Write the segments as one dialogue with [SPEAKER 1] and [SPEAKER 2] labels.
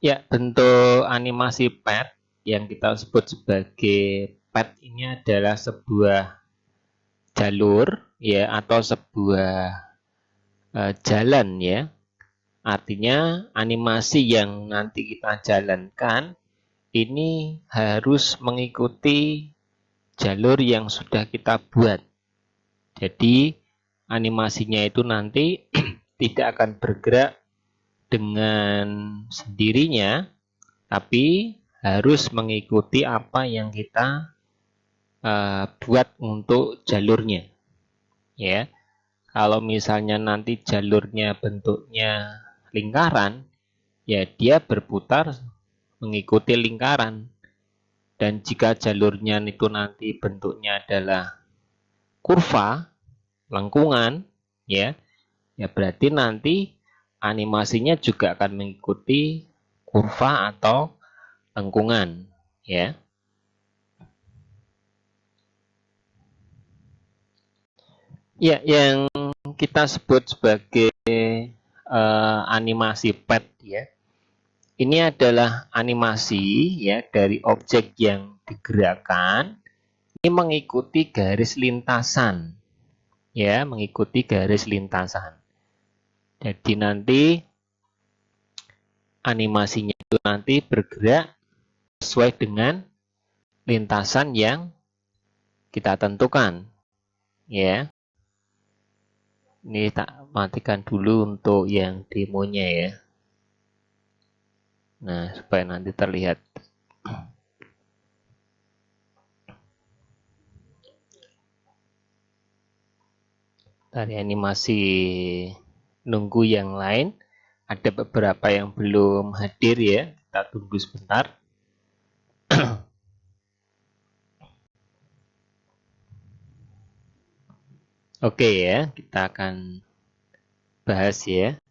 [SPEAKER 1] Ya, bentuk animasi pad yang kita sebut sebagai pad ini adalah sebuah jalur ya atau sebuah jalan ya. Artinya animasi yang nanti kita jalankan ini harus mengikuti jalur yang sudah kita buat. Jadi animasinya itu nanti tidak akan bergerak dengan sendirinya, tapi harus mengikuti apa yang kita buat untuk jalurnya. Ya, kalau misalnya nanti jalurnya bentuknya lingkaran, ya dia berputar mengikuti lingkaran. Dan jika jalurnya itu nanti bentuknya adalah kurva, lengkungan, ya, ya berarti nanti animasinya juga akan mengikuti kurva atau lengkungan, ya. Ya, yang kita sebut sebagai animasi pad ya. Ini adalah animasi ya dari objek yang digerakkan ini mengikuti garis lintasan ya, mengikuti garis lintasan. Jadi nanti animasinya itu nanti bergerak sesuai dengan lintasan yang kita tentukan ya. Ini tak matikan dulu untuk yang demonya ya. Nah, supaya nanti terlihat. Dari animasi nunggu yang lain, ada beberapa yang belum hadir ya. Kita tunggu sebentar. Oke ya, kita akan bahas ya.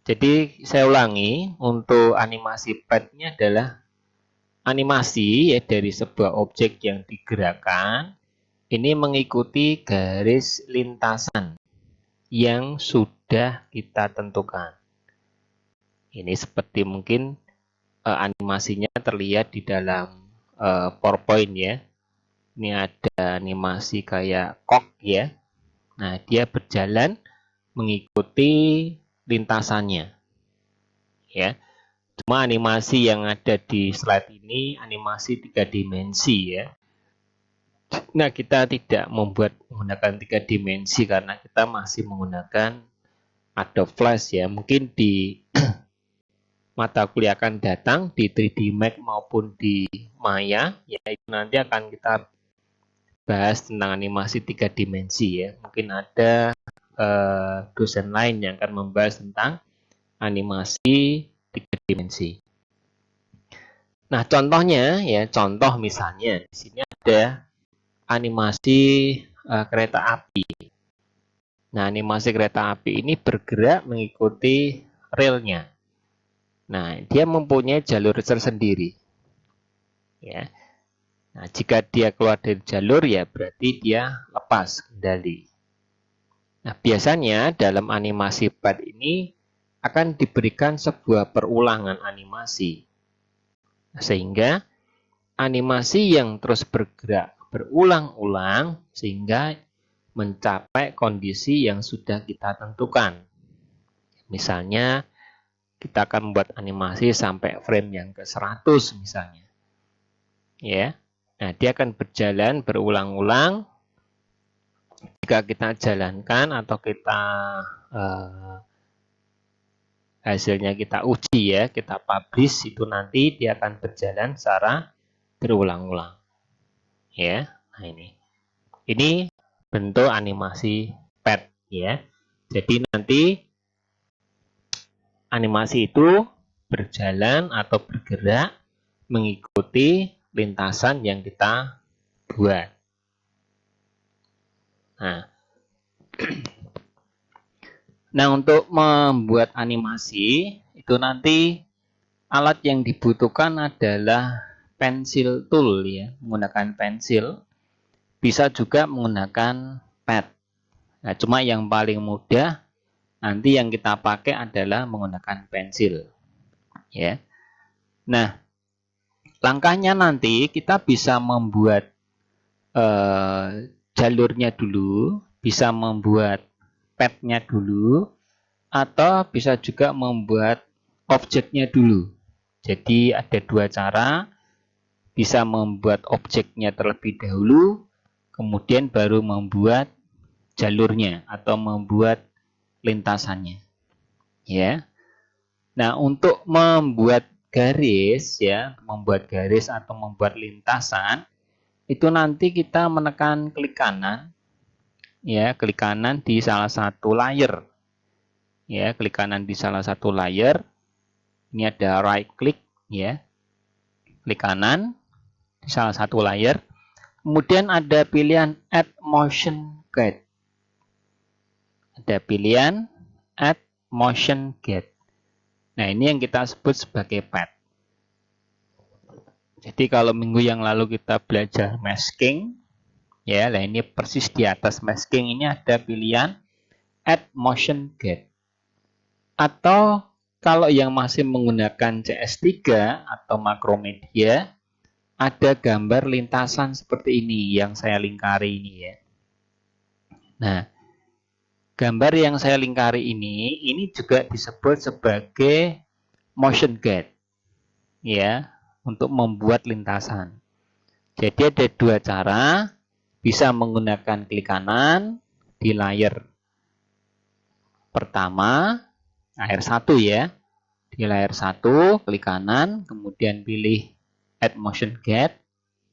[SPEAKER 1] Jadi saya ulangi, untuk animasi pad-nya adalah animasi ya dari sebuah objek yang digerakkan ini mengikuti garis lintasan yang sudah kita tentukan. Ini seperti mungkin animasinya terlihat di dalam PowerPoint ya. Ini ada animasi kayak kok ya. Nah, dia berjalan mengikuti lintasannya. Ya. Cuma animasi yang ada di slide ini animasi 3 dimensi ya. Nah, kita tidak membuat menggunakan 3 dimensi karena kita masih menggunakan Adobe Flash ya. Mungkin di mata kuliah akan datang di 3D Max maupun di Maya ya itu nanti akan kita bahas tentang animasi 3 dimensi ya. Mungkin ada dosen lain yang akan membahas tentang animasi 3 dimensi. Nah, contohnya ya, contoh misalnya di sini ada animasi kereta api. Nah, animasi kereta api ini bergerak mengikuti relnya. Nah, dia mempunyai jalur tersendiri. Ya. Nah, jika dia keluar dari jalur ya berarti dia lepas kendali. Nah, biasanya dalam animasi pad ini akan diberikan sebuah perulangan animasi. Sehingga animasi yang terus bergerak berulang-ulang sehingga mencapai kondisi yang sudah kita tentukan. Misalnya kita akan membuat animasi sampai frame yang ke-100 misalnya. Ya. Nah, dia akan berjalan berulang-ulang. Jika kita jalankan atau kita hasilnya kita uji ya, kita publish itu nanti dia akan berjalan secara berulang-ulang. Ya. Nah, ini bentuk animasi pad ya. Jadi nanti animasi itu berjalan atau bergerak mengikuti lintasan yang kita buat. Nah, untuk membuat animasi itu nanti alat yang dibutuhkan adalah pensil tool ya, menggunakan pensil. Bisa juga menggunakan pad. Nah, cuma yang paling mudah nanti yang kita pakai adalah menggunakan pensil. Ya. Nah, langkahnya nanti kita bisa membuat jalurnya dulu, bisa membuat path-nya dulu, atau bisa juga membuat objeknya dulu. Jadi ada dua cara, bisa membuat objeknya terlebih dahulu, kemudian baru membuat jalurnya atau membuat lintasannya. Ya. Nah, untuk membuat garis ya, membuat garis atau membuat lintasan itu nanti kita menekan klik kanan ya, klik kanan di salah satu layer. Ya, klik kanan di salah satu layer. Ini ada right click ya. Klik kanan di salah satu layer. Kemudian ada pilihan add motion guide. Ada pilihan add motion guide. Nah, ini yang kita sebut sebagai path. Jadi kalau minggu yang lalu kita belajar masking, ya, nah ini persis di atas masking ini ada pilihan add motion guide. Atau kalau yang masih menggunakan CS3 atau Macromedia, ada gambar lintasan seperti ini yang saya lingkari ini ya. Nah, gambar yang saya lingkari ini juga disebut sebagai motion guide. Ya, untuk membuat lintasan. Jadi ada dua cara, bisa menggunakan klik kanan di layar pertama, layar 1 ya. Di layar 1, klik kanan, kemudian pilih Add Motion Guide,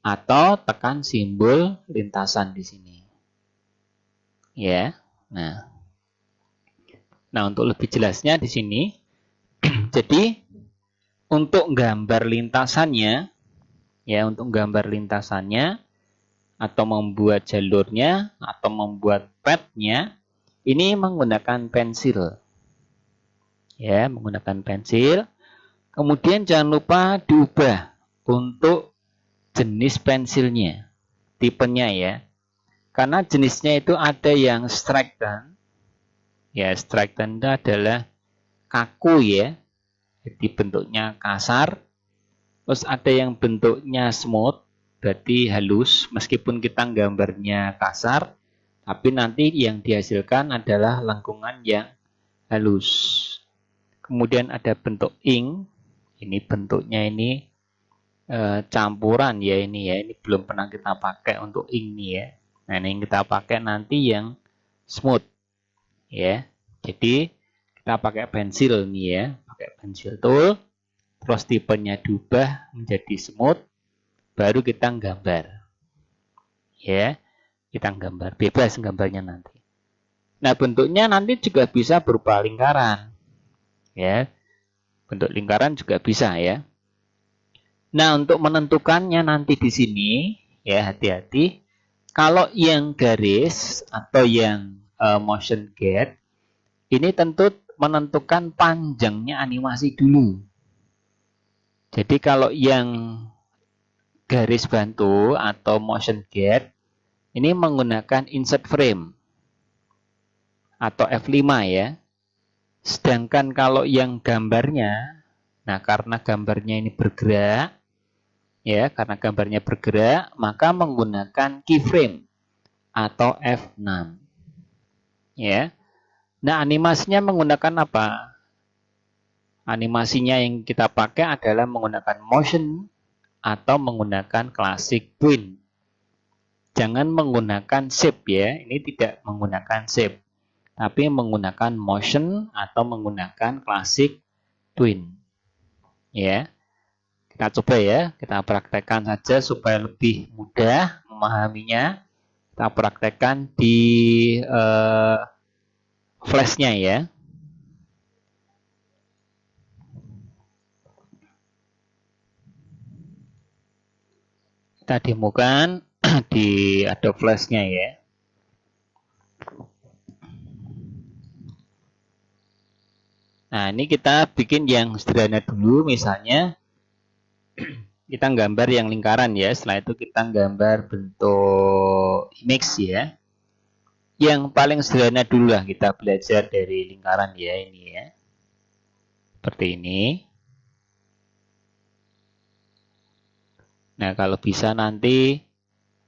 [SPEAKER 1] atau tekan simbol lintasan di sini. Ya, nah untuk lebih jelasnya di sini, jadi untuk gambar lintasannya, ya untuk gambar lintasannya atau membuat jalurnya atau membuat path-nya ini menggunakan pensil. Ya, menggunakan pensil. Kemudian jangan lupa diubah untuk jenis pensilnya, tipenya ya. Karena jenisnya itu ada yang strike down. Ya, strike down itu adalah kaku ya. Jadi bentuknya kasar. Terus ada yang bentuknya smooth, berarti halus, meskipun kita gambarnya kasar, tapi nanti yang dihasilkan adalah lengkungan yang halus. Kemudian ada bentuk ink, ini bentuknya ini campuran ya ini ya, ini belum pernah kita pakai untuk ink nih ya. Nah ini yang kita pakai nanti yang smooth ya. Jadi kita pakai pensil nih ya, pakai pensil tool, terus tipenya diubah menjadi smooth, baru kita gambar. Ya, kita gambar, bebas gambarnya nanti. Nah, bentuknya nanti juga bisa berupa lingkaran. Ya, bentuk lingkaran juga bisa ya. Nah, untuk menentukannya nanti di sini, ya hati-hati. Kalau yang garis atau yang motion guide, ini tentu menentukan panjangnya animasi dulu. Jadi kalau yang garis bantu atau motion guide ini menggunakan insert frame atau F5 ya. Sedangkan kalau yang gambarnya, nah karena gambarnya ini bergerak ya, karena gambarnya bergerak, maka menggunakan keyframe atau F6. Ya. Nah, animasinya menggunakan apa? Animasinya yang kita pakai adalah menggunakan motion atau menggunakan classic twin. Jangan menggunakan shape ya, ini tidak menggunakan shape, tapi menggunakan motion atau menggunakan classic twin. Ya, kita coba ya, kita praktekkan saja supaya lebih mudah memahaminya. Kita praktekkan di flashnya ya. Kita demokan di Adobe Flash-nya ya. Nah, ini kita bikin yang sederhana dulu, misalnya kita gambar yang lingkaran ya. Setelah itu kita gambar bentuk image ya. Yang paling sederhana dulu lah kita belajar dari lingkaran ya ini ya. Seperti ini. Nah, kalau bisa nanti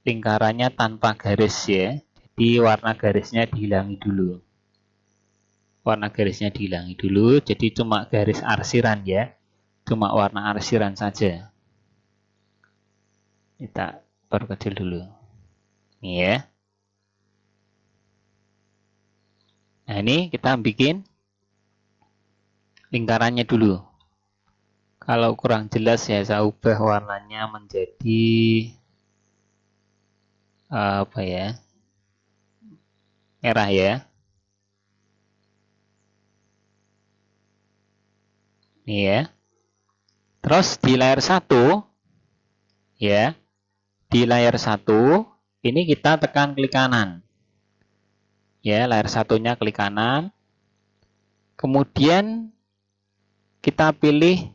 [SPEAKER 1] lingkarannya tanpa garis ya. Jadi warna garisnya dihilangi dulu. Warna garisnya dihilangi dulu, jadi cuma garis arsiran ya. Cuma warna arsiran saja. Kita perkecil dulu. Ini ya. Nah, ini kita bikin lingkarannya dulu. Kalau kurang jelas ya saya ubah warnanya menjadi apa ya? Merah ya. Ini ya. Terus di layar 1 ya. Di layar 1 ini kita tekan klik kanan. Ya, layar satunya klik kanan. Kemudian kita pilih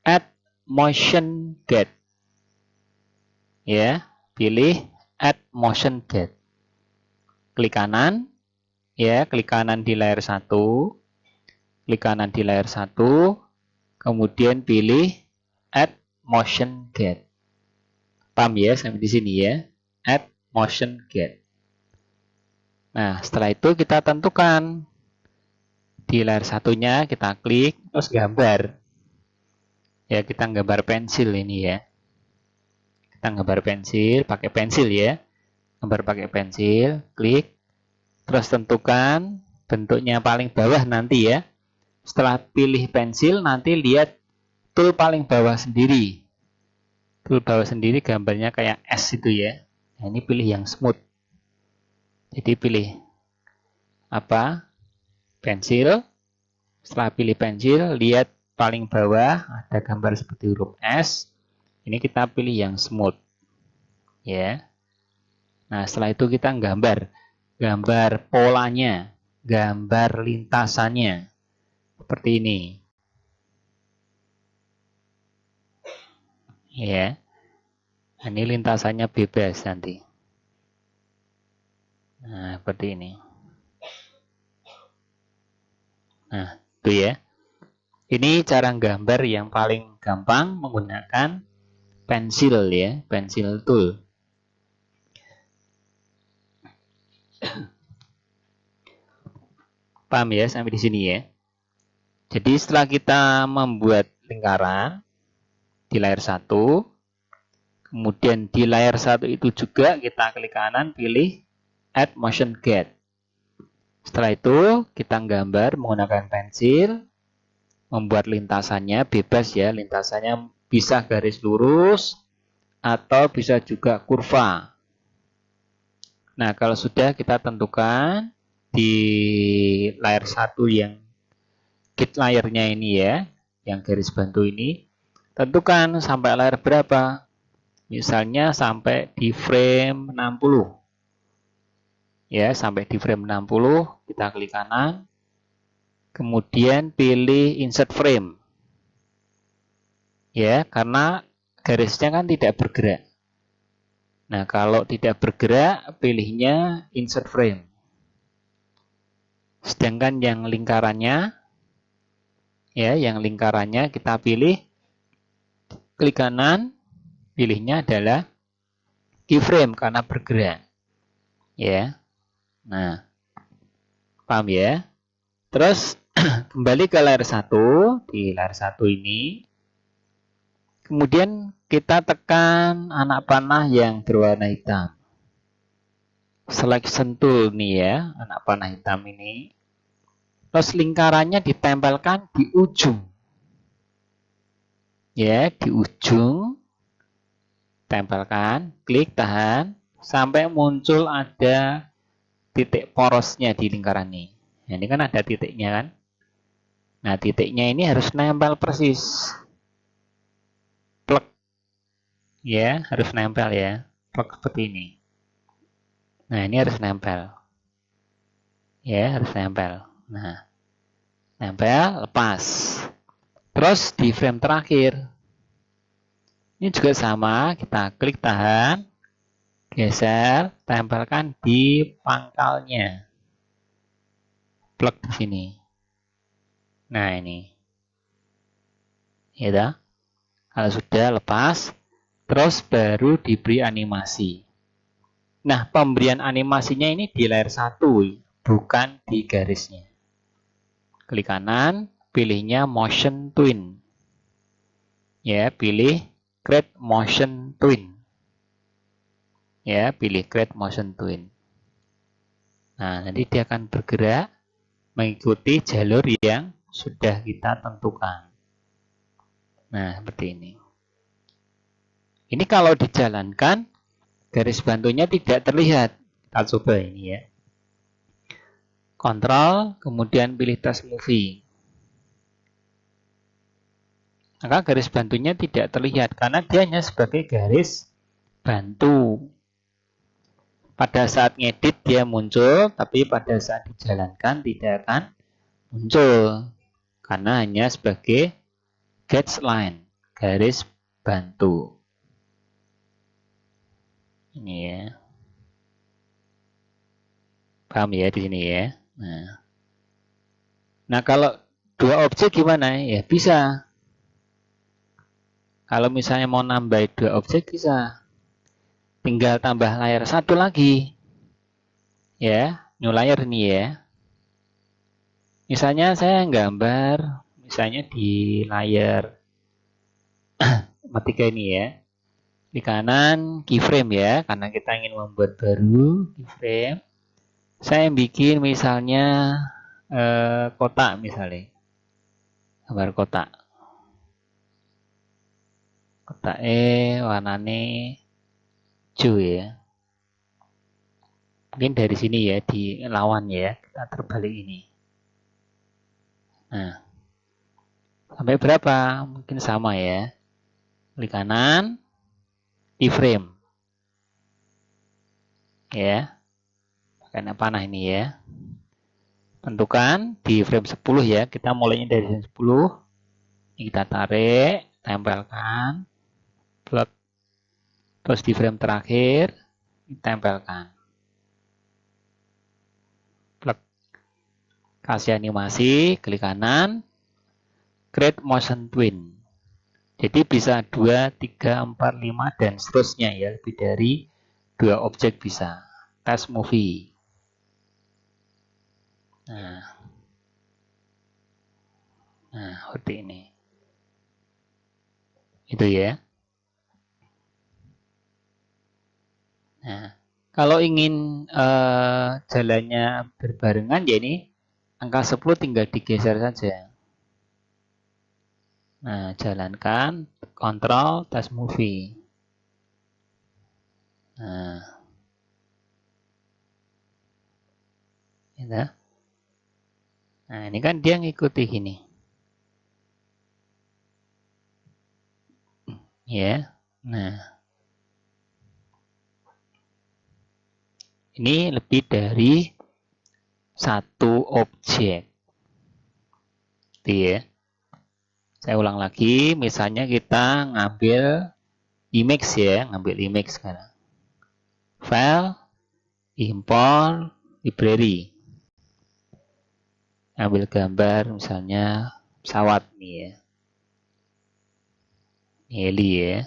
[SPEAKER 1] Add Motion Gate. Ya, pilih Add Motion Gate. Klik kanan. Ya, klik kanan di layar 1. Klik kanan di layar 1. Kemudian pilih Add Motion Gate. Paham ya sampai di sini ya? Add Motion Gate. Nah, setelah itu kita tentukan di layar satunya, kita klik, terus gambar. Ya, kita gambar pensil ini ya. Kita gambar pensil, pakai pensil ya. Gambar pakai pensil, klik, terus tentukan bentuknya paling bawah nanti ya. Setelah pilih pensil, nanti lihat tool paling bawah sendiri. Tool bawah sendiri gambarnya kayak S itu ya. Nah, ini pilih yang smooth. Jadi pilih apa? Pensil. Setelah pilih pensil, lihat paling bawah ada gambar seperti huruf S. Ini kita pilih yang smooth. Ya. Nah, setelah itu kita gambar polanya, gambar lintasannya. Seperti ini. Ya. Nah, ini lintasannya bebas nanti. Nah, seperti ini. Nah, itu ya. Ini cara gambar yang paling gampang menggunakan pensil ya, pensil tool. Paham ya sampai di sini ya. Jadi setelah kita membuat lingkaran di layar 1, kemudian di layar 1 itu juga kita klik kanan pilih Add Motion Gate. Setelah itu kita gambar menggunakan pensil, membuat lintasannya bebas ya, lintasannya bisa garis lurus atau bisa juga kurva. Nah, kalau sudah kita tentukan di layar 1 yang kit layarnya ini ya, yang garis bantu ini, tentukan sampai layar berapa. Misalnya sampai di frame 60. Ya, sampai di frame 60, kita klik kanan. Kemudian pilih insert frame. Ya, karena garisnya kan tidak bergerak. Nah, kalau tidak bergerak, pilihnya insert frame. Sedangkan yang lingkarannya, ya, yang lingkarannya kita pilih, klik kanan, pilihnya adalah keyframe karena bergerak. Ya. Nah, paham ya? Terus kembali ke layar 1, di layar 1 ini. Kemudian kita tekan anak panah yang berwarna hitam. Selection tool nih ya, anak panah hitam ini. Terus lingkarannya ditempelkan di ujung. Ya, di ujung. Tempelkan, klik, tahan, sampai muncul ada titik porosnya di lingkaran ini. Nah, ini kan ada titiknya kan. Nah, titiknya ini harus nempel persis. Plek. Ya, harus nempel ya. Plek seperti ini. Nah, ini harus nempel. Ya, harus nempel. Nah, nempel, lepas. Terus di frame terakhir. Ini juga sama, kita klik, tahan, geser, tempelkan di pangkalnya. Plek di sini. Nah, ini. Ya, kalau sudah lepas, terus baru diberi animasi. Nah, pemberian animasinya ini di layer 1, bukan di garisnya. Klik kanan, pilihnya motion twin. Ya, pilih create motion twin. Ya, pilih create motion twin. Nah, nanti dia akan bergerak mengikuti jalur yang sudah kita tentukan. Nah, seperti ini. Ini kalau dijalankan, garis bantunya tidak terlihat. Kita coba ini ya. Kontrol, kemudian pilih task movie. Maka garis bantunya tidak terlihat karena dia hanya sebagai garis bantu. Pada saat ngedit dia muncul, tapi pada saat dijalankan tidak akan muncul karena hanya sebagai guideline, garis bantu. Ini ya. Paham ya di sini ya. Nah, kalau dua objek gimana? Ya bisa. Kalau misalnya mau nambah dua objek bisa. Tinggal tambah layar satu lagi. Ya, new layer ini ya. Misalnya saya gambar, misalnya di layar ketiga ini ya. Di kanan keyframe ya, karena kita ingin membuat baru keyframe. Saya bikin misalnya kotak misalnya. Gambar kotak. Kotak warnanya hijau ya. Mungkin dari sini ya, di lawan ya, kita terbalik ini. Nah, sampai berapa? Mungkin sama ya. Klik kanan, keyframe. Ya, pakai panah ini ya. Tentukan di frame 10 ya, kita mulainya dari frame 10. Ini kita tarik, tempelkan, plug. Terus di frame terakhir, ditempelkan. Kasih animasi, klik kanan, create motion twin. Jadi bisa 2, 3, 4, 5, dan seterusnya ya. Lebih dari 2 objek bisa. Task movie. Nah, seperti ini. Itu ya. Nah, kalau ingin jalannya berbarengan ya ini angka 10 tinggal digeser saja. Nah, jalankan, kontrol, task movie. Nah, ya. Nah, ini kan dia ngikuti gini. Ya. Nah, ini lebih dari satu objek. Itu ya. Saya ulang lagi, misalnya kita ngambil image ya, ngambil image sekarang. File, import, library. Ambil gambar misalnya pesawat nih ya. Ini heli ya.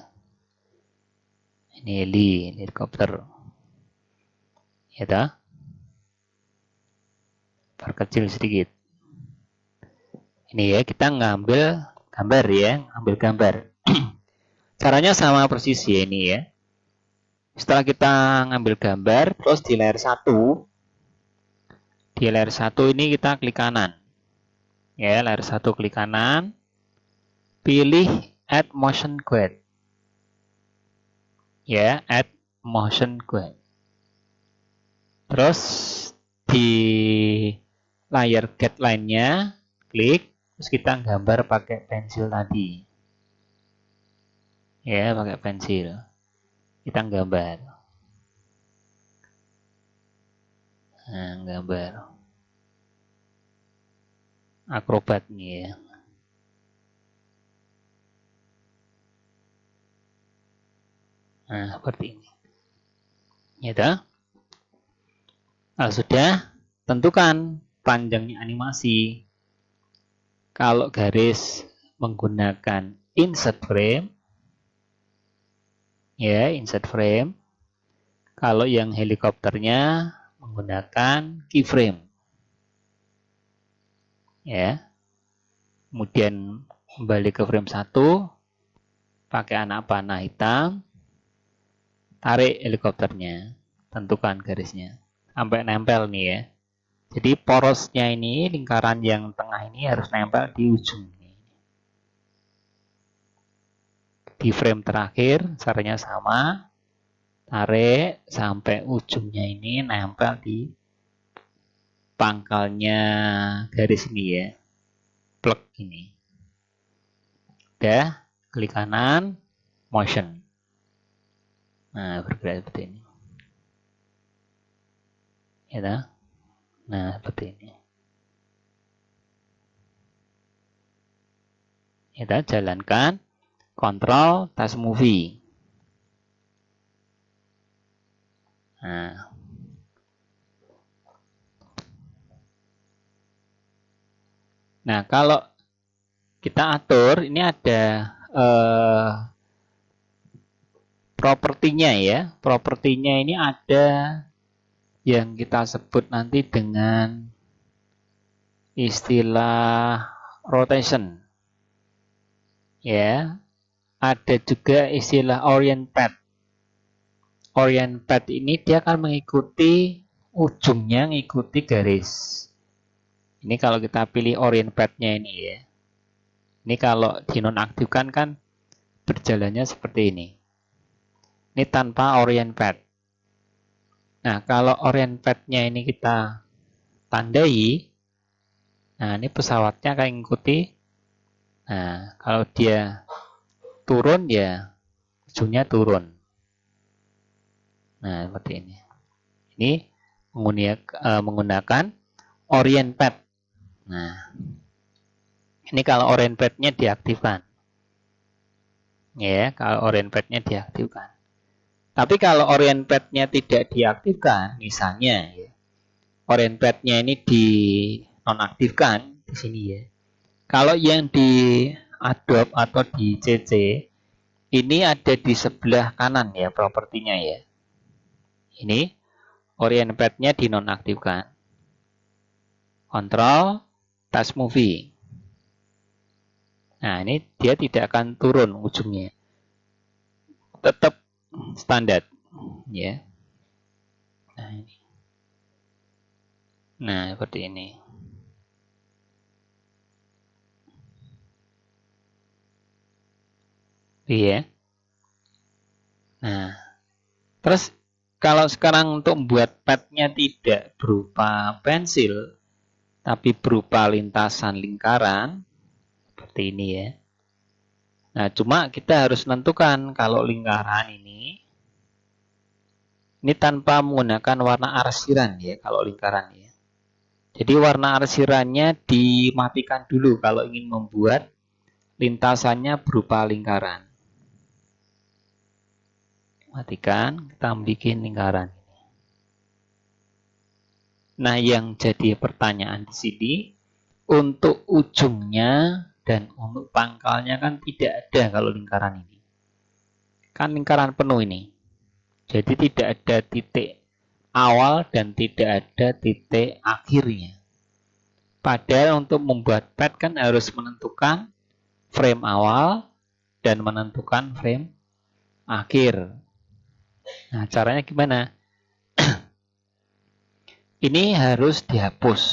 [SPEAKER 1] Ini heli, helikopter. Ya toh? Perkecil sedikit. Ini ya, kita ngambil gambar ya, ambil gambar. Caranya sama persis ya ini ya. Setelah kita ngambil gambar, terus di layer 1, di layer 1 ini kita klik kanan. Ya, layer 1 klik kanan, pilih add motion guide. Ya, add motion guide. Terus di layar guideline-nya klik, terus kita gambar pakai pensil tadi. Ya, pakai pensil. Kita gambar. Nah, gambar. Acrobat nih ya. Nah, seperti ini. Ya toh? Nah, sudah, tentukan panjangnya animasi. Kalau garis menggunakan insert frame, Ya, insert frame. Kalau yang helikopternya menggunakan keyframe. Ya. Kemudian kembali ke frame 1, pakai anak panah hitam, tarik helikopternya, tentukan garisnya sampai nempel nih ya. Jadi porosnya ini, lingkaran yang tengah ini harus nempel di ujung. Di frame terakhir caranya sama, tarik sampai ujungnya ini nempel di pangkalnya garis ini ya, plug ini. Udah, klik kanan, motion. Nah, bergerak seperti ini. Ya, nah seperti ini. Kita jalankan, kontrol, task movie. Nah, kalau kita atur, ini ada propertinya ya. Propertinya ini ada yang kita sebut nanti dengan istilah rotation. Ya, ada juga istilah orient path. Orient path ini dia akan mengikuti ujungnya, mengikuti garis. Ini kalau kita pilih orient path-nya ini ya. Ini kalau dinonaktifkan kan berjalannya seperti ini. Ini tanpa orient path. Nah, kalau orient path-nya ini kita tandai, nah ini pesawatnya akan mengikuti. Nah, kalau dia turun ya ujungnya turun. Nah, seperti ini. Ini menggunakan orient path. Nah, ini kalau orient path-nya diaktifkan. Ya, kalau orient path-nya diaktifkan. Tapi kalau orient path-nya tidak diaktifkan, misalnya ya, orient path-nya ini dinonaktifkan di sini ya. Kalau yang di Adobe atau di CC ini ada di sebelah kanan ya propertinya ya. Ini orient path-nya dinonaktifkan. Kontrol, task movie. Nah, ini dia tidak akan turun ujungnya. Tetap standar ya. Nah, seperti ini. Iya. Nah, terus kalau sekarang untuk membuat pad-nya tidak berupa pensil, tapi berupa lintasan lingkaran, seperti ini ya. Nah, cuma kita harus menentukan kalau lingkaran ini tanpa menggunakan warna arsiran ya, kalau lingkaran ya. Jadi warna arsirannya dimatikan dulu kalau ingin membuat lintasannya berupa lingkaran. Matikan, kita bikin lingkaran. Nah, yang jadi pertanyaan di sini, untuk ujungnya dan untuk pangkalnya kan tidak ada kalau lingkaran ini. Kan lingkaran penuh ini. Jadi tidak ada titik awal dan tidak ada titik akhirnya. Padahal untuk membuat pad kan harus menentukan frame awal dan menentukan frame akhir. Nah, caranya gimana? Ini harus dihapus.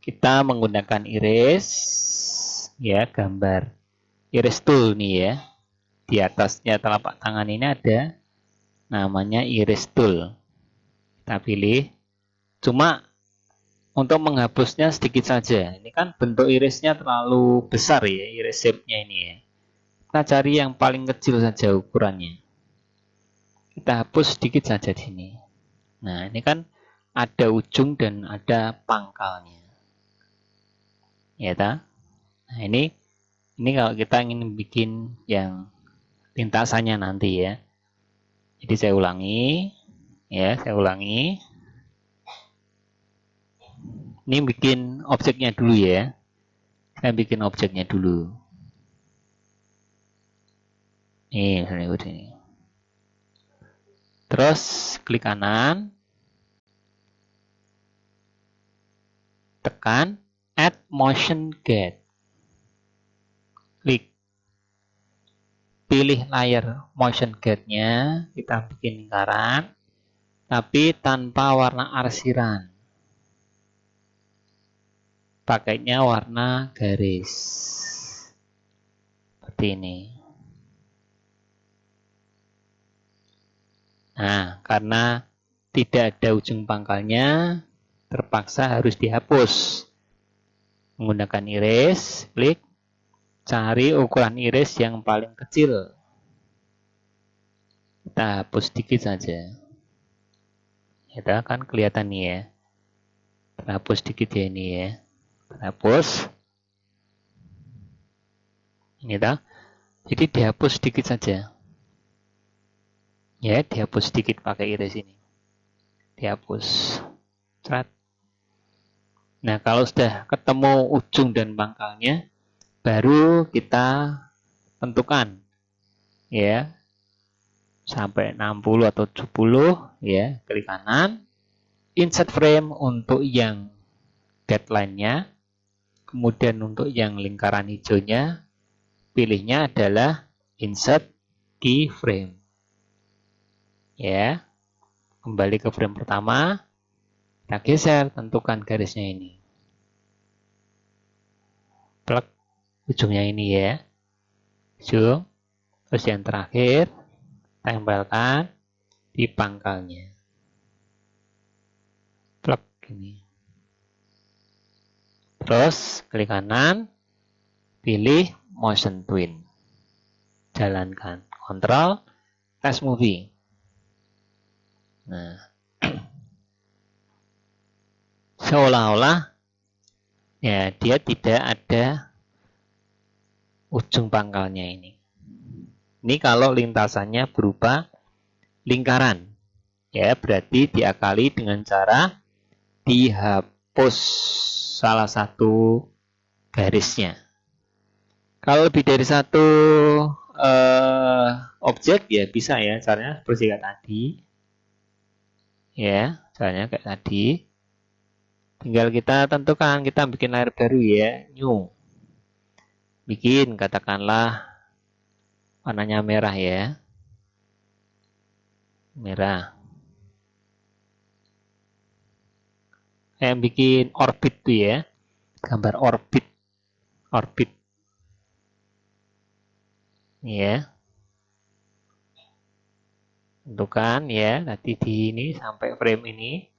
[SPEAKER 1] Kita menggunakan iris, ya, gambar iris tool nih ya. Di atasnya telapak tangan ini ada namanya iris tool. Kita pilih. Cuma untuk menghapusnya sedikit saja. Ini kan bentuk irisnya terlalu besar ya, iris shape-nya ini ya. Kita cari yang paling kecil saja ukurannya. Kita hapus sedikit saja di sini. Nah, ini kan ada ujung dan ada pangkalnya. Ya, ta? Nah, ini kalau kita ingin bikin yang lintasannya nanti ya. Jadi saya ulangi. Ya, saya ulangi. Ini bikin objeknya dulu ya. Saya bikin objeknya dulu. Nih, misalnya begini. Terus klik kanan, tekan Add Motion Gate. Klik. Pilih layar motion gate-nya, kita bikin lingkaran, tapi tanpa warna arsiran. Pakainya warna garis. Seperti ini. Nah, karena tidak ada ujung pangkalnya, terpaksa harus dihapus. Menggunakan iris, klik, cari ukuran iris yang paling kecil. Kita hapus sedikit saja. Itu kan kelihatan nih ya. Terhapus sedikit ya ini ya. Terhapus. Ini dah. Jadi dihapus sedikit saja. Ya, dihapus sedikit pakai iris ini. Dihapus. Crat. Nah, kalau sudah ketemu ujung dan pangkalnya, baru kita tentukan. Ya. Sampai 60 atau 70, ya, klik kanan. Insert frame untuk yang guideline-nya. Kemudian untuk yang lingkaran hijaunya, pilihnya adalah insert keyframe. Ya, kembali ke frame pertama, kita geser, tentukan garisnya ini. Plug ujungnya ini ya, ujung. Terus yang terakhir, tempelkan di pangkalnya. Plug ini. Terus klik kanan, pilih motion twin. Jalankan. Kontrol, test movie. Nah, seolah-olah ya dia tidak ada ujung pangkalnya ini. Ini kalau lintasannya berupa lingkaran. Ya, berarti diakali dengan cara dihapus salah satu garisnya. Kalau lebih dari satu objek ya bisa ya, caranya seperti kayak tadi. Ya, caranya kayak tadi. Tinggal kita tentukan, kita bikin layar baru ya, new. Bikin katakanlah warnanya merah ya. Merah. Yang bikin orbit tuh ya. Gambar orbit. Orbit. Ya. Tentukan ya, nanti di ini sampai frame ini.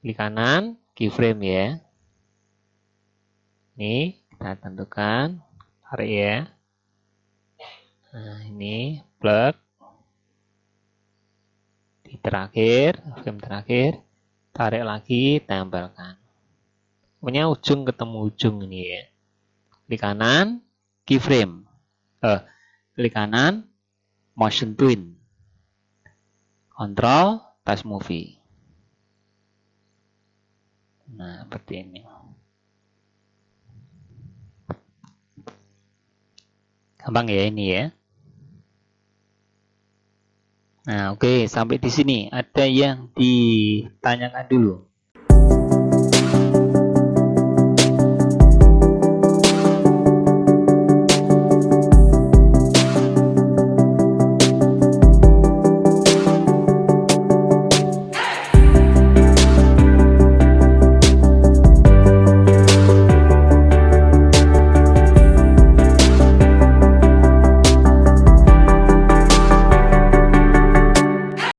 [SPEAKER 1] Klik kanan, keyframe ya. Ini kita tentukan, tarik ya. Nah, ini plug. Di terakhir, frame terakhir, tarik lagi, tempelkan. Pokoknya ujung ketemu ujung ini ya. Klik kanan, keyframe. Klik kanan, motion twin. Kontrol, test movie. Nah, seperti ini. Gampang ya ini ya. Nah, oke, sampai di sini. Ada yang ditanyakan dulu?